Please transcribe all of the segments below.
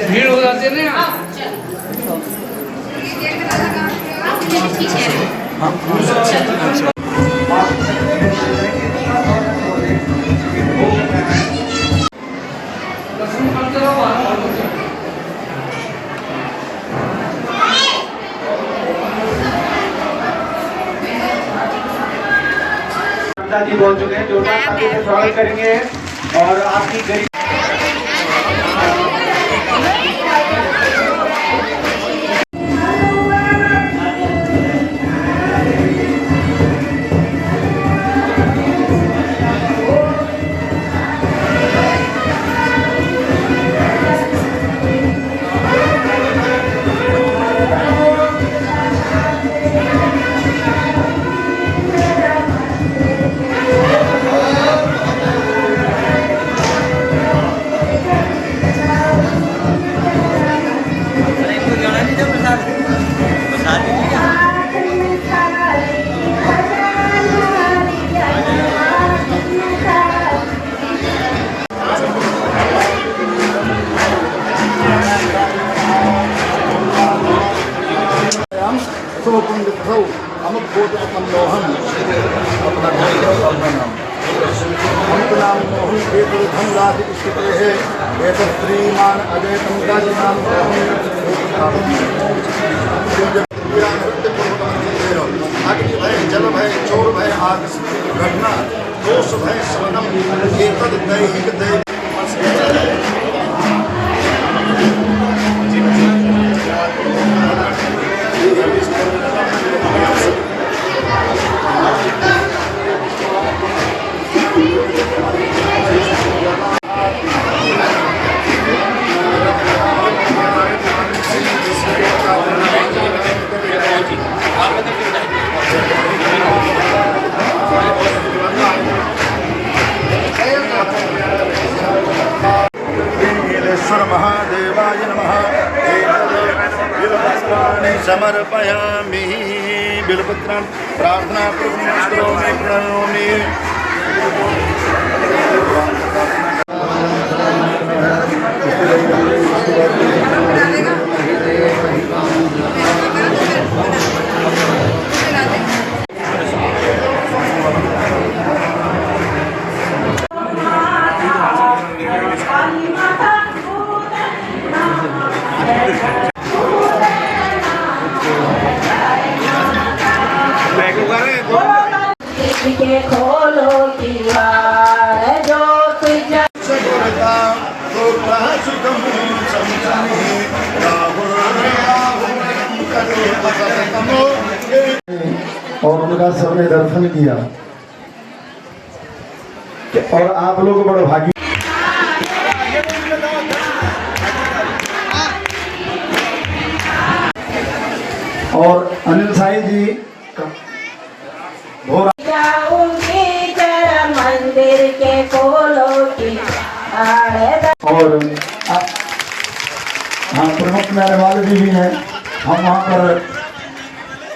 भीड़ हो जाती है ना। जी बोल चुके हैं, जोरदार तालियों से स्वागत करेंगे और आपकी गरीब श्रीमान अजय अग्नि भय जल भय चोर भय आकस्मिक घटना दोष भय शमनम एतद दैहिक दैव महादेवाय नमः। बिल्वपत्राणि समर्पयामि। बिल्वपत्राणि प्रार्थना करोमि प्रणोमि। खोलो किवाड़ जो तुझा और उनका सबने दर्शन किया और आप लोग बड़े भागी और अनिल साई जी मंदिर के खोलो की और हाँ प्रमुख मेरे वाले जी भी हैं। हम वहाँ पर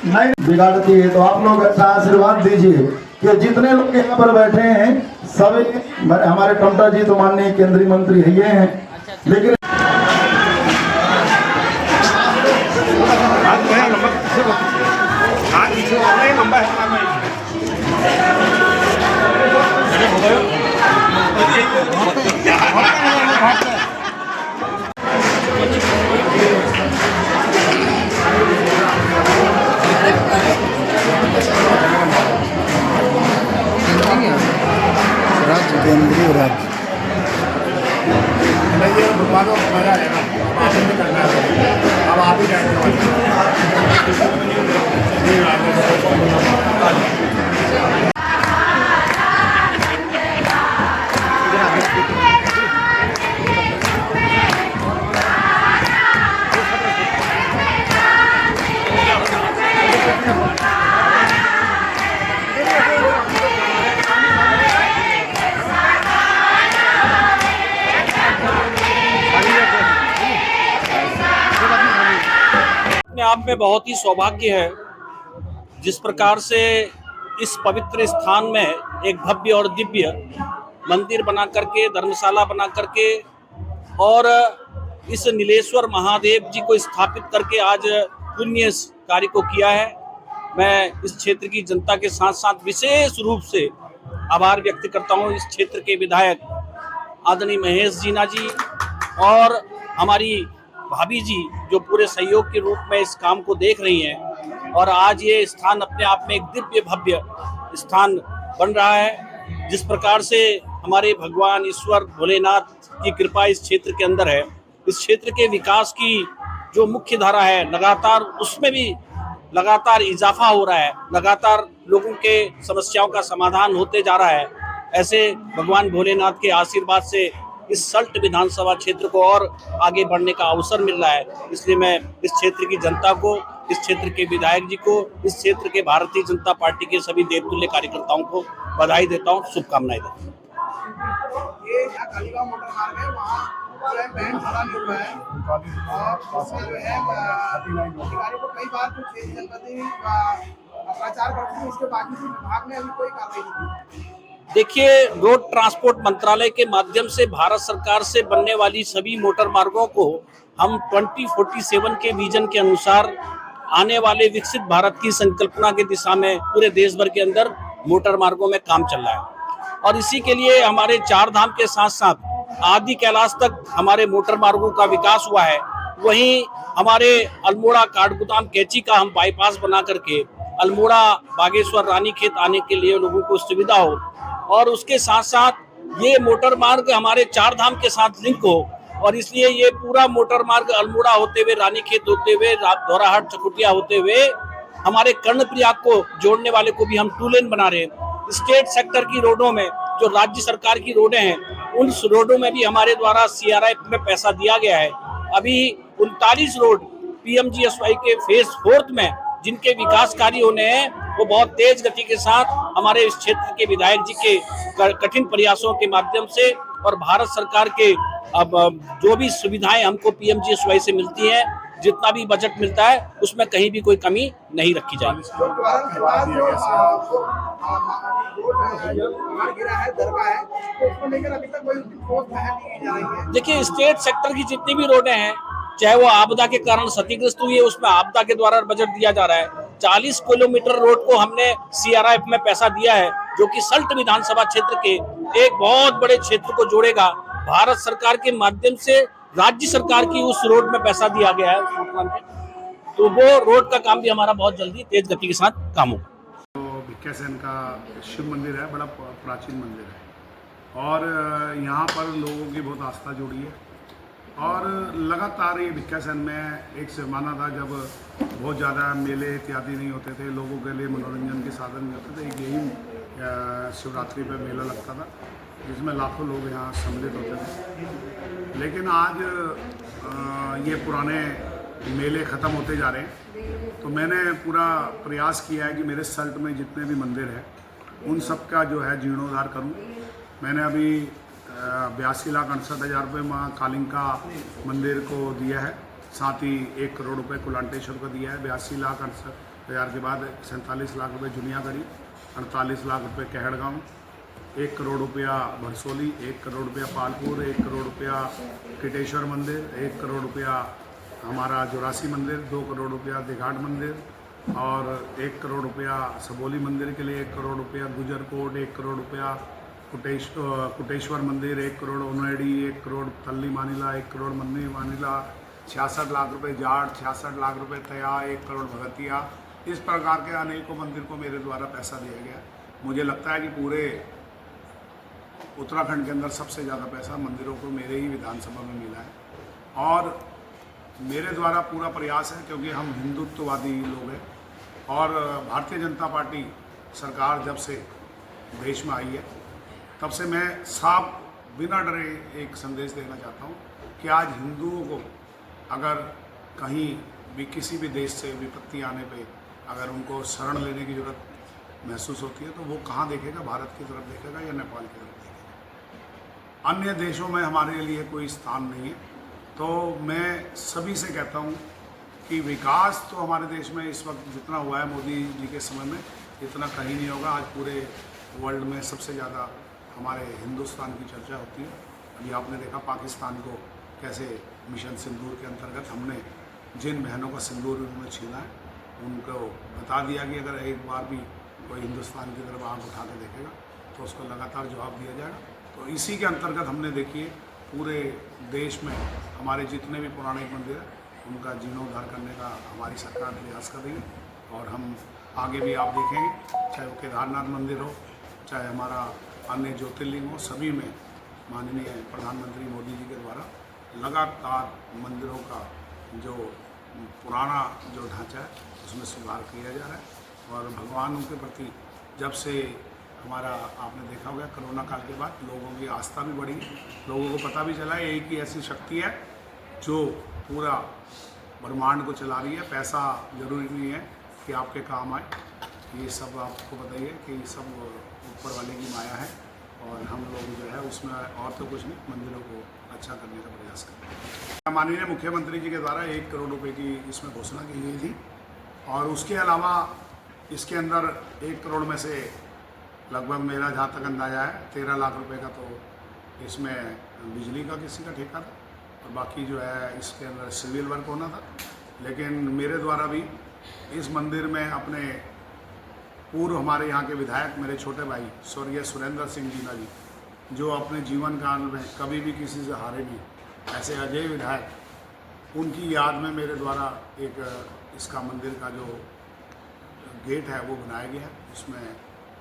नहीं बिगाड़ती है तो आप लोग अच्छा आशीर्वाद दीजिए कि जितने लोग यहाँ पर बैठे हैं सभी हमारे टमटा जी तो माननीय केंद्रीय मंत्री है ये हैं लेकिन केंद्रीय राज्य अब आप ही आप में बहुत ही सौभाग्य है जिस प्रकार से इस पवित्र स्थान में एक भव्य और दिव्य मंदिर बना करके, धर्मशाला बना करके और इस नीलेश्वर महादेव जी को स्थापित करके आज पुण्य कार्य को किया है। मैं इस क्षेत्र की जनता के साथ साथ विशेष रूप से आभार व्यक्त करता हूँ इस क्षेत्र के विधायक आदरणीय महेश जीना जी और हमारी भाभी जी जो पूरे सहयोग के रूप में इस काम को देख रही हैं। और आज ये स्थान अपने आप में एक दिव्य भव्य स्थान बन रहा है। जिस प्रकार से हमारे भगवान ईश्वर भोलेनाथ की कृपा इस क्षेत्र के अंदर है, इस क्षेत्र के विकास की जो मुख्य धारा है लगातार उसमें भी लगातार इजाफा हो रहा है, लगातार लोगों के समस्याओं का समाधान होते जा रहा है। ऐसे भगवान भोलेनाथ के आशीर्वाद से इस सल्ट विधानसभा क्षेत्र को और आगे बढ़ने का अवसर मिल रहा है। इसलिए मैं इस क्षेत्र की जनता को, इस क्षेत्र के विधायक जी को, इस क्षेत्र के भारतीय जनता पार्टी के सभी देवतुल्य कार्यकर्ताओं को बधाई देता हूँ, शुभकामनाएं देता हूँ। ये कालीगांव मोटर मार्ग है, वहाँ जो है बैंड खड़ा नहीं हुआ है और उसमें जो है अधिकारी को कई बार जो क्षेत्र जनपदी प्रचार करते हैं, उसके बाकी भी विभाग ने अभी कोई कार्रवाई नहीं की। देखिए, रोड ट्रांसपोर्ट मंत्रालय के माध्यम से भारत सरकार से बनने वाली सभी मोटर मार्गों को हम 2047 के विजन के अनुसार आने वाले विकसित भारत की संकल्पना की दिशा में पूरे देश भर के अंदर मोटर मार्गों में काम चल रहा है। और इसी के लिए हमारे चार धाम के साथ साथ आदि कैलाश तक हमारे मोटर मार्गों का विकास हुआ है। वहीं हमारे अल्मोड़ा काठगोदाम कैची का हम बाईपास बना करके अल्मोड़ा बागेश्वर रानीखेत आने के लिए लोगों को सुविधा हो और उसके साथ साथ ये मोटर मार्ग हमारे चार धाम के साथ लिंक हो। और इसलिए ये पूरा मोटर मार्ग अल्मोड़ा होते हुए, रानीखेत होते हुए, धौराहट चकुटिया होते हुए हमारे कर्णप्रयाग को जोड़ने वाले को भी हम 2 लेन बना रहे हैं। स्टेट सेक्टर की रोडों में जो राज्य सरकार की रोडें हैं, उन रोडों में भी हमारे द्वारा CRF में पैसा दिया गया है। अभी 39 रोड PMGSY के फेज 4 में जिनके विकास कार्य होने हैं, वो बहुत तेज गति के साथ हमारे इस क्षेत्र के विधायक जी के कठिन प्रयासों के माध्यम से और भारत सरकार के अब जो भी सुविधाएं हमको PMGSY से मिलती हैं, जितना भी बजट मिलता है उसमें कहीं भी कोई कमी नहीं रखी जाएगी। देखिए, स्टेट सेक्टर की जितनी भी रोडें हैं, चाहे वो आपदा के कारण क्षतिग्रस्त हुई है, उसमें आपदा के द्वारा बजट दिया जा रहा है। 40 किलोमीटर रोड को हमने CRF में पैसा दिया है, जो कि सल्ट विधानसभा क्षेत्र के एक बहुत बड़े क्षेत्र को जोड़ेगा। भारत सरकार के माध्यम से राज्य सरकार की उस रोड में पैसा दिया गया है, तो वो रोड का काम भी हमारा बहुत जल्दी तेज गति के साथ काम होगा। तो भिक्यासेन का शिव मंदिर है, बड़ा प्राचीन मंदिर है और यहाँ पर लोगों की बहुत आस्था जुड़ी है। और लगातार ये भिक्यासेन में एक जमाना था जब बहुत ज़्यादा मेले इत्यादि नहीं होते थे, लोगों के लिए मनोरंजन के साधन नहीं होते थे। एक यही शिवरात्रि पे मेला लगता था जिसमें लाखों लोग यहाँ सम्मिलित होते थे। लेकिन आज ये पुराने मेले ख़त्म होते जा रहे हैं, तो मैंने पूरा प्रयास किया है कि मेरे सल्ट में जितने भी मंदिर हैं उन सब का जो है जीर्णोद्धार करूं। मैंने अभी 82,68,000 रुपये माँ कालिंका मंदिर को दिया है, साथ ही 1 करोड़ रुपए कुलांटेश्वर को दिया है। 82,68,000 के बाद 47 लाख रुपये जुनियागढ़ी, 48 लाख रुपये कहड़गांव, 1 करोड़ रुपया भरसोली, 1 करोड़ रुपया पालपुर, 1 करोड़ रुपया किटेश्वर मंदिर, 1 करोड़ रुपया हमारा जोरासी मंदिर, 2 करोड़ रुपया दिघाट मंदिर और 1 करोड़ रुपया सबोली मंदिर के लिए, 1 करोड़ रुपया गुजरकोट, 1 करोड़ रुपया कुटेश्वर मंदिर, 1 करोड़ उनैडी, 1 करोड़ तल्ली मानिला, 1 करोड़ मन्नी मानिला, 66 लाख रुपए जाट, 66 लाख रुपए तया, 1 करोड़ भगतिया। इस प्रकार के अनेकों मंदिर को मेरे द्वारा पैसा दिया गया। मुझे लगता है कि पूरे उत्तराखंड के अंदर सबसे ज़्यादा पैसा मंदिरों को मेरे ही विधानसभा में मिला है और मेरे द्वारा पूरा प्रयास है, क्योंकि हम हिंदुत्ववादी लोग हैं और भारतीय जनता पार्टी सरकार जब से देश में आई है तब से मैं साफ बिना डरे एक संदेश देना चाहता हूँ कि आज हिंदुओं को अगर कहीं भी किसी भी देश से विपत्ति आने पे अगर उनको शरण लेने की ज़रूरत महसूस होती है तो वो कहाँ देखेगा, भारत की तरफ देखेगा या नेपाल की तरफ देखेगा। अन्य देशों में हमारे लिए कोई स्थान नहीं है। तो मैं सभी से कहता हूँ कि विकास तो हमारे देश में इस वक्त जितना हुआ है मोदी जी के समय में, इतना कहीं नहीं होगा। आज पूरे वर्ल्ड में सबसे ज़्यादा हमारे हिंदुस्तान की चर्चा होती है। अभी आपने देखा पाकिस्तान को कैसे मिशन सिंदूर के अंतर्गत हमने जिन बहनों का सिंदूर उन्होंने छीना है, उनको बता दिया कि अगर एक बार भी कोई हिंदुस्तान की तरफ आँख उठा के देखेगा तो उसको लगातार जवाब दिया जाएगा। तो इसी के अंतर्गत हमने देखिए पूरे देश में हमारे जितने भी पौराणिक मंदिर हैं उनका जीर्णोद्धार करने का हमारी सरकार प्रयास कर रही है। और हम आगे भी आप देखेंगे, चाहे वो केदारनाथ मंदिर हो, चाहे हमारा अन्य ज्योतिर्लिंग हो, सभी में माननीय प्रधानमंत्री मोदी जी के द्वारा लगातार मंदिरों का जो पुराना जो ढांचा है उसमें सुधार किया जा रहा है। और भगवान के प्रति जब से हमारा आपने देखा होगा कोरोना काल के बाद लोगों की आस्था भी बढ़ी, लोगों को पता भी चला एक ही ऐसी शक्ति है जो पूरा ब्रह्मांड को चला रही है। पैसा जरूरी नहीं है कि आपके काम आए, ये सब आपको बताइए कि सब ऊपर वाले की माया है। और हम लोग जो है उसमें और तो कुछ नहीं, मंदिरों को अच्छा करने का प्रयास करते हैं। माननीय मुख्यमंत्री जी के द्वारा 1 करोड़ रुपए की इसमें घोषणा की गई थी। और उसके अलावा इसके अंदर 1 करोड़ में से लगभग मेरा जहाँ तक अंदाजा है 13 लाख रुपए का तो इसमें बिजली का किसी का ठेका था, और बाकी जो है इसके अंदर सिविल वर्क होना था। लेकिन मेरे द्वारा भी इस मंदिर में अपने पूर्व हमारे यहाँ के विधायक मेरे छोटे भाई स्वर्गीय सुरेंद्र सिंह जीना जी, जो अपने जीवन काल में कभी भी किसी से हारे नहीं, ऐसे अजय विधायक, उनकी याद में मेरे द्वारा एक इसका मंदिर का जो गेट है वो बनाया गया है। उसमें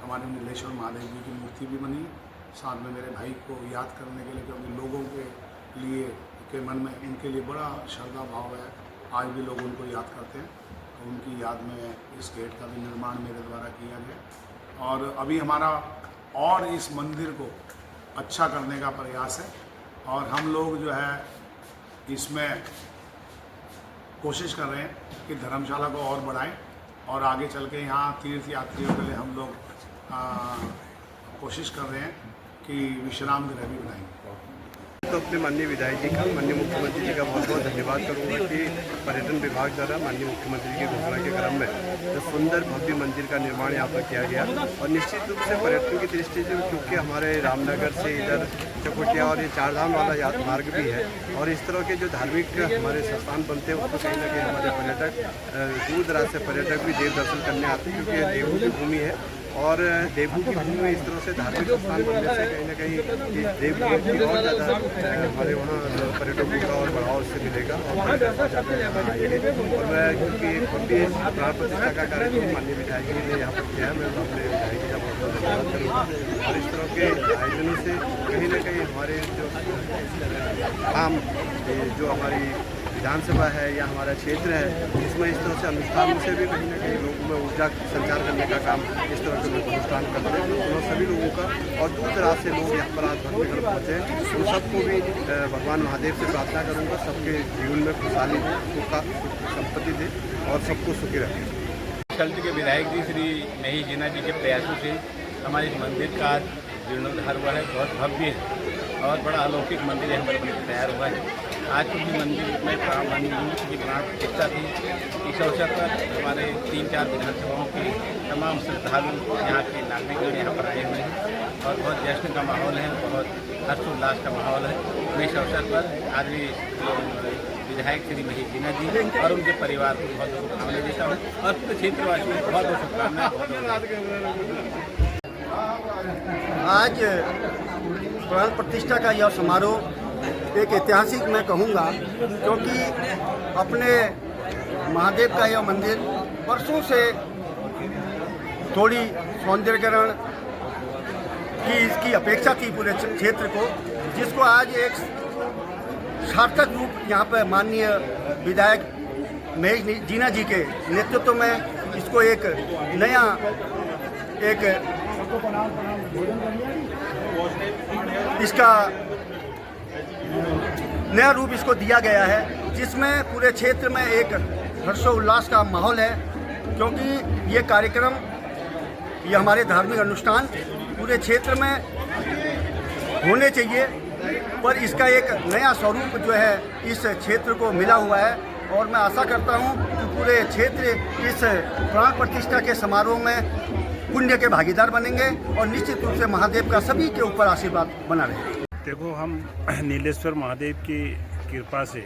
हमारे नीलेश्वर महादेव जी की मूर्ति भी बनी है, साथ में मेरे भाई को याद करने के लिए, क्योंकि लोगों के लिए के मन में इनके लिए बड़ा श्रद्धा भाव है, आज भी लोग उनको याद करते हैं। तो उनकी याद में इस गेट का भी निर्माण मेरे द्वारा किया गया। और अभी हमारा और इस मंदिर को अच्छा करने का प्रयास है, और हम लोग जो है इसमें कोशिश कर रहे हैं कि धर्मशाला को और बढ़ाएं, और आगे चल के यहाँ तीर्थ यात्रियों के लिए हम लोग कोशिश कर रहे हैं कि विश्राम गृह भी बनाएंगे। तो अपने माननीय विधायक जी का, माननीय मुख्यमंत्री जी का बहुत बहुत धन्यवाद करूंगा कि पर्यटन विभाग द्वारा माननीय मुख्यमंत्री जी की घोषणा के क्रम में जो सुंदर भव्य मंदिर का निर्माण यहाँ पर किया गया। और निश्चित रूप से पर्यटन की दृष्टि से, क्योंकि हमारे रामनगर से इधर चकोटिया और ये चारधाम वाला मार्ग भी है, और इस तरह के जो धार्मिक हमारे स्थान बनते हैं उसको कहीं ना कहीं हमारे पर्यटक दूर दराज से पर्यटक भी देव दर्शन करने आते हैं, क्योंकि ये देवों की भूमि है। और देवभूमि की भूमि में इस तरह से धार्मिक स्थान बनने से कहीं ना कहीं इस देवभूमि की और ज़्यादा हमारे वहाँ पर्यटकों का और बढ़ाव से मिलेगा, और पर्यटक ज़्यादा यहाँ आएंगे। और मैं क्योंकि प्राण प्रतिष्ठा का कार्यक्रम माननीय विधायक जी ने यहाँ पर किया है, मैं अपने विधायक जी का बहुत बहुत धन्यवाद करूँगा। और इस तरह के आयोजनों से कहीं ना कहीं हमारे जो आम जो हमारी विधानसभा है या हमारा क्षेत्र है, इसमें इस तरह से अनुष्ठान से भी कहीं ना कहीं लोगों में ऊर्जा संचार करने का काम इस तरह से लोग अनुष्ठान करते हैं। तो सभी लोगों का, और दूर दराज से लोग यहाँ पर आज भक्ति पहुँचे हैं, उन सबको भी भगवान महादेव से प्रार्थना करूँगा सबके जीवन में खुशहाली दे, सुख संपत्ति दे और सबको सुखी रखें। क्षेत्र के विधायक जी श्री महेश जीना जी के प्रयासों से हमारे इस मंदिर का जीर्णोद्धार हुआ है। बहुत भव्य और बड़ा अलौकिक मंदिर यहाँ पर तैयार हुआ है। आज के मंदिर में की प्राण प्रतिष्ठा थी। इस अवसर पर हमारे 3-4 विधानसभाओं के तमाम श्रद्धालु यहाँ के नागरिकगण यहाँ पर आए हुए हैं, और बहुत जश्न का माहौल है, बहुत हर्षोल्लास का माहौल है। मैं इस अवसर पर आज विधायक श्री महेश जीना जी और उनके परिवार को बहुत बहुत शुभकामनाएं देता हूँ, और पूरे क्षेत्रवासियों को बहुत बहुत शुभकामनाएं। आज प्राण प्रतिष्ठा का यह समारोह एक ऐतिहासिक मैं कहूँगा, क्योंकि अपने महादेव का यह मंदिर वर्षों से थोड़ी सौंदर्यीकरण की इसकी अपेक्षा थी पूरे क्षेत्र को, जिसको आज एक सार्थक रूप यहाँ पर माननीय विधायक महेश जीना जी के नेतृत्व में इसको एक नया इसका नया रूप इसको दिया गया है, जिसमें पूरे क्षेत्र में एक हर्षोल्लास का माहौल है। क्योंकि ये कार्यक्रम, ये हमारे धार्मिक अनुष्ठान पूरे क्षेत्र में होने चाहिए, पर इसका एक नया स्वरूप जो है इस क्षेत्र को मिला हुआ है। और मैं आशा करता हूँ कि पूरे क्षेत्र इस प्राण प्रतिष्ठा के समारोह में पुण्य के भागीदार बनेंगे और निश्चित रूप से महादेव का सभी के ऊपर आशीर्वाद बना रहेगा। देखो, हम नीलेश्वर महादेव की कृपा से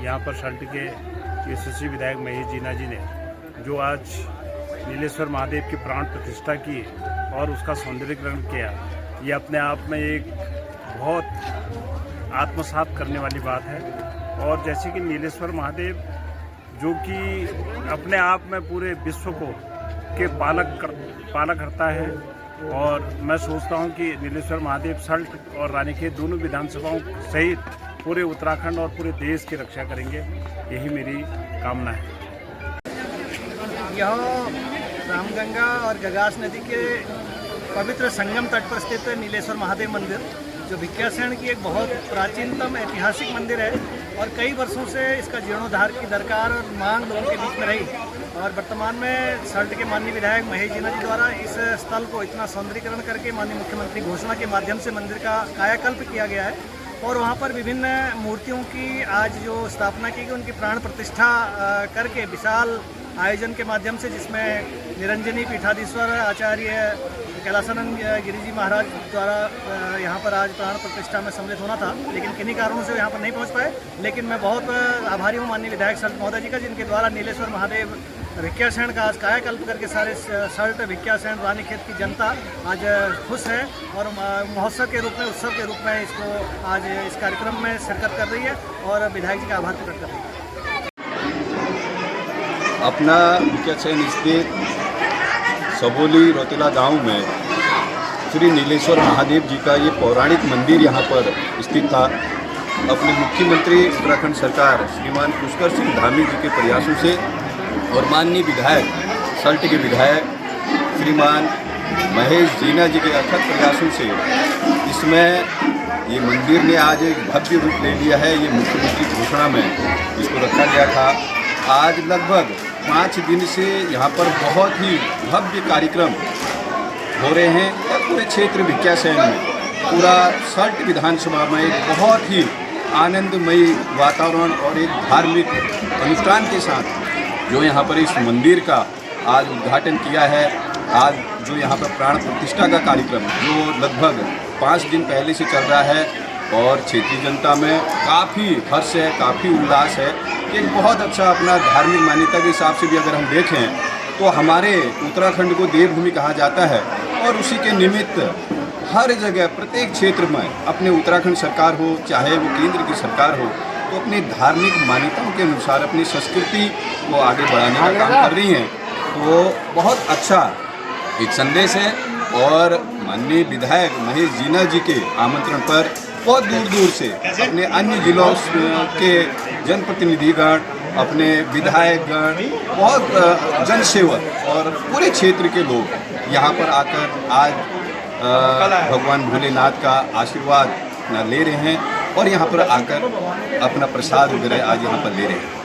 यहाँ पर सल्ट के यशस्वी विधायक महेश जीना जी ने जो आज नीलेश्वर महादेव की प्राण प्रतिष्ठा की और उसका सौंदर्यीकरण किया, ये अपने आप में एक बहुत आत्मसात करने वाली बात है। और जैसे कि नीलेश्वर महादेव जो कि अपने आप में पूरे विश्व को के पालक करता है, और मैं सोचता हूं कि नीलेश्वर महादेव सल्ट और रानीखेत दोनों विधानसभाओं सहित पूरे उत्तराखंड और पूरे देश की रक्षा करेंगे, यही मेरी कामना है। यह रामगंगा और गगास नदी के पवित्र संगम तट पर स्थित नीलेश्वर महादेव मंदिर, जो भिक्यासेन की एक बहुत प्राचीनतम ऐतिहासिक मंदिर है और कई वर्षों से इसका जीर्णोद्धार की दरकार और मांग लोगों के बीच में रही। और वर्तमान में सल्ट के माननीय विधायक महेश जीना जी द्वारा इस स्थल को इतना सौंदर्यीकरण करके माननीय मुख्यमंत्री घोषणा के माध्यम से मंदिर का कायाकल्प किया गया है और वहाँ पर विभिन्न मूर्तियों की आज जो स्थापना की गई, उनकी प्राण प्रतिष्ठा करके विशाल आयोजन के माध्यम से, जिसमें निरंजनी पीठाधीश्वर आचार्य कैलासानंद गिरी जी महाराज द्वारा यहाँ पर आज प्राण प्रतिष्ठा में सम्मिलित होना था, लेकिन किन्हीं कारणों से यहाँ पर नहीं पहुँच पाए। लेकिन मैं बहुत आभारी हूँ माननीय विधायक सल्ट महोदय जी का, जिनके द्वारा नीलेश्वर महादेव भिक्यासेन का आज कायाकल्प करके सारे सल्ट भिक्यासेन रानीखेत की जनता आज खुश है और महोत्सव के रूप में, उत्सव के रूप में इसको आज इस कार्यक्रम में शिरकत कर रही है और विधायक जी का आभार प्रकट कर रही है। अपना भिक्यासेन स्थित सबोली रोतेला गांव में श्री नीलेश्वर महादेव जी का ये पौराणिक मंदिर यहाँ पर स्थित था। अपने मुख्यमंत्री उत्तराखंड सरकार श्रीमान पुष्कर सिंह धामी जी के प्रयासों से और माननीय विधायक सल्ट के विधायक श्रीमान महेश जीना जी के अथक प्रयासों से इसमें ये मंदिर ने आज एक भव्य रूप ले लिया है। ये मुख्यमंत्री घोषणा में इसको रखा गया था। आज लगभग 5 दिन से यहाँ पर बहुत ही भव्य कार्यक्रम हो रहे हैं और पूरे क्षेत्र भिक्यासेन में, पूरा सल्ट विधानसभा में एक बहुत ही आनंदमयी वातावरण और एक धार्मिक अनुष्ठान के साथ जो यहाँ पर इस मंदिर का आज उद्घाटन किया है। आज जो यहाँ पर प्राण प्रतिष्ठा का कार्यक्रम जो लगभग 5 दिन पहले से चल रहा है और क्षेत्रीय जनता में काफ़ी हर्ष है, काफ़ी उल्लास है। एक बहुत अच्छा अपना धार्मिक मान्यता के हिसाब से भी अगर हम देखें तो हमारे उत्तराखंड को देवभूमि कहा जाता है और उसी के निमित्त हर जगह प्रत्येक क्षेत्र में अपने उत्तराखंड सरकार हो चाहे वो केंद्र की सरकार हो, तो अपनी धार्मिक मान्यताओं के अनुसार अपनी संस्कृति को आगे बढ़ाने का काम कर रही हैं। तो बहुत अच्छा एक संदेश है और माननीय विधायक महेश जीना जी के आमंत्रण पर बहुत दूर दूर से अपने अन्य जिलों के जनप्रतिनिधिगण, अपने विधायकगण, बहुत जनसेवक और पूरे क्षेत्र के लोग यहाँ पर आकर आज भगवान भोलेनाथ का आशीर्वाद ले रहे हैं और यहाँ पर आकर अपना प्रसाद वगैरह आज यहाँ पर ले रहे हैं।